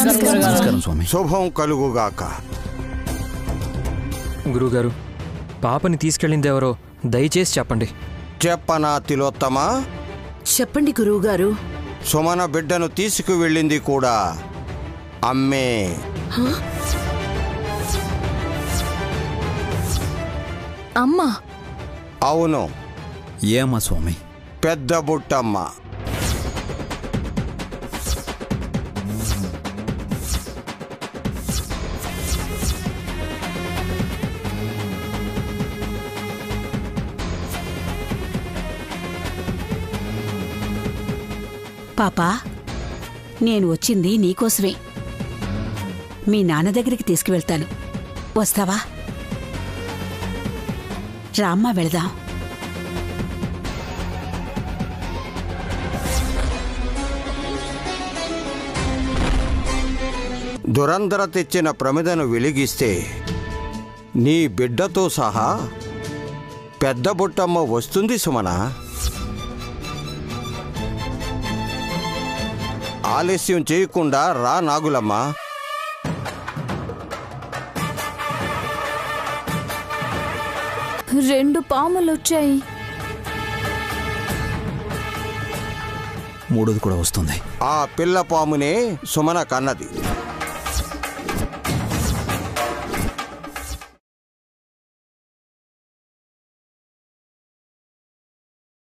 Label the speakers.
Speaker 1: నమస్కారం స్వామి.
Speaker 2: శుభం కలుగుగాక.
Speaker 3: గురుగారు, పాపని తీసుకెళ్ళింది ఎవరో దయచేసి చెప్పండి.
Speaker 2: చెప్పనా తిలోత్తమా?
Speaker 1: చెప్పండి గురువుగారు.
Speaker 2: సుమన బిడ్డను తీసుకువెళ్ళింది కూడా అమ్మే.
Speaker 4: అమ్మా?
Speaker 2: అవును,
Speaker 1: ఏమా స్వామి?
Speaker 2: పెద్ద బుట్టమ్మ.
Speaker 5: పాపా, నేను వచ్చింది నీకోసమే. మీ నాన్న దగ్గరికి తీసుకువెళ్తాను, వస్తావా? రామ్మా, వెళదాం.
Speaker 2: దురంధర తెచ్చిన ప్రమిదను వెలిగిస్తే నీ బిడ్డతో సహా పెద్ద బుట్టమ్మ వస్తుంది సుమన. ఆలస్యం చేయకుండా రా నాగులమ్మ.
Speaker 4: రెండు పాములొచ్చాయి.
Speaker 1: మూడోది కూడా వస్తుంది.
Speaker 2: ఆ పిల్ల పామునే సుమన కన్నది.